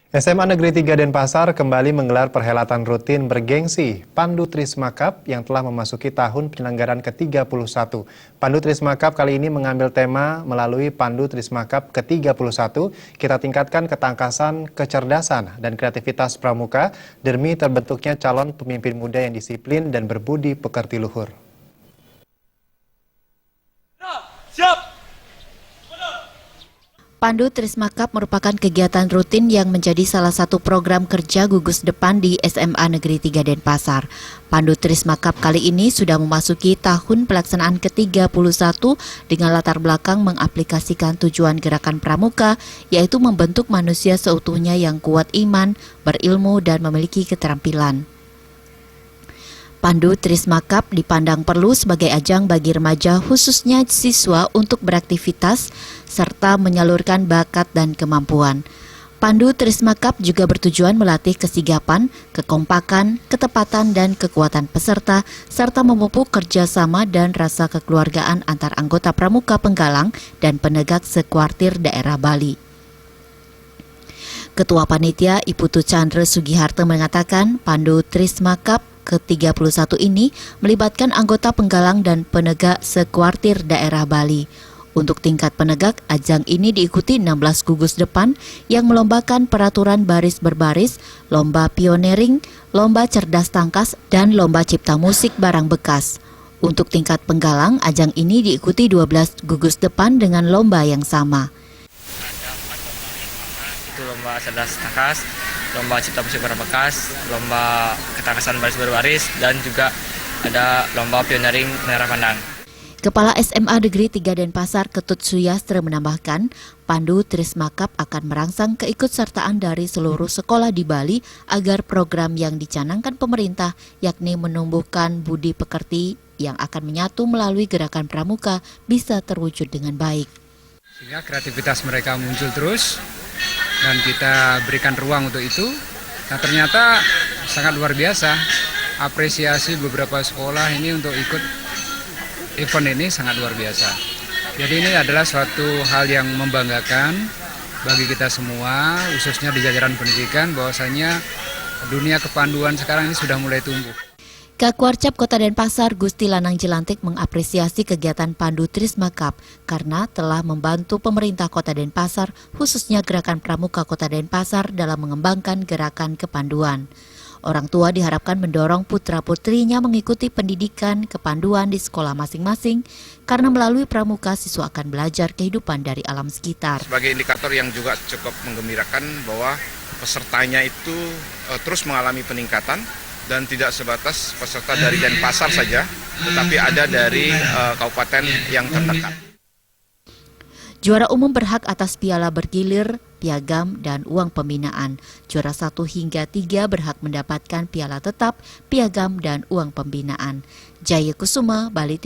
SMA Negeri 3 Denpasar kembali menggelar perhelatan rutin bergengsi Pandu Trisma Cup yang telah memasuki tahun penyelenggaraan ke-31. Pandu Trisma Cup kali ini mengambil tema melalui Pandu Trisma Cup ke-31, kita tingkatkan ketangkasan, kecerdasan, dan kreativitas pramuka demi terbentuknya calon pemimpin muda yang disiplin dan berbudi pekerti luhur. Siap! Pandu Trisma Cup merupakan kegiatan rutin yang menjadi salah satu program kerja gugus depan di SMA Negeri 3 Denpasar. Pandu Trisma Cup kali ini sudah memasuki tahun pelaksanaan ke-31 dengan latar belakang mengaplikasikan tujuan gerakan pramuka, yaitu membentuk manusia seutuhnya yang kuat iman, berilmu, dan memiliki keterampilan. Pandu Trisma Cup dipandang perlu sebagai ajang bagi remaja khususnya siswa untuk beraktivitas serta menyalurkan bakat dan kemampuan. Pandu Trisma Cup juga bertujuan melatih kesigapan, kekompakan, ketepatan dan kekuatan peserta serta memupuk kerjasama dan rasa kekeluargaan antar anggota pramuka penggalang dan penegak sekuartir daerah Bali. Ketua Panitia Iputu Chandra Sugiharte mengatakan Pandu Trisma Cup ke-31 ini melibatkan anggota penggalang dan penegak sekuartir daerah Bali. Untuk tingkat penegak, ajang ini diikuti 16 gugus depan yang melombakan peraturan baris berbaris, lomba pioneering, lomba cerdas tangkas, dan lomba cipta musik barang bekas. Untuk tingkat penggalang, ajang ini diikuti 12 gugus depan dengan lomba yang sama. Itu lomba cerdas tangkas, lomba cipta musik barang bekas, lomba ketangkasan baris berbaris, dan juga ada lomba pioneering menara pandang. Kepala SMA Negeri 3 Denpasar Ketut Suyastra menambahkan, Pandu Trisma Cup akan merangsang keikutsertaan dari seluruh sekolah di Bali agar program yang dicanangkan pemerintah, yakni menumbuhkan budi pekerti yang akan menyatu melalui gerakan pramuka, bisa terwujud dengan baik. Sehingga kreativitas mereka muncul terus dan kita berikan ruang untuk itu. Nah, ternyata sangat luar biasa. Apresiasi beberapa sekolah ini untuk ikut event ini sangat luar biasa. Jadi ini adalah suatu hal yang membanggakan bagi kita semua, khususnya di jajaran pendidikan, bahwasanya dunia kepanduan sekarang ini sudah mulai tumbuh. Kakwarcap Kota Denpasar Gusti Lanang Jelantik mengapresiasi kegiatan Pandu Trisma Cup karena telah membantu pemerintah Kota Denpasar, khususnya Gerakan Pramuka Kota Denpasar dalam mengembangkan gerakan kepanduan. Orang tua diharapkan mendorong putra-putrinya mengikuti pendidikan kepanduan di sekolah masing-masing karena melalui pramuka siswa akan belajar kehidupan dari alam sekitar. Sebagai indikator yang juga cukup menggembirakan bahwa pesertanya itu terus mengalami peningkatan dan tidak sebatas peserta dari Denpasar saja, tetapi ada dari kabupaten yang terdekat. Juara umum berhak atas piala bergilir, piagam, dan uang pembinaan. Juara 1 hingga 3 berhak mendapatkan piala tetap, piagam, dan uang pembinaan. Jaya Kusuma, Bali.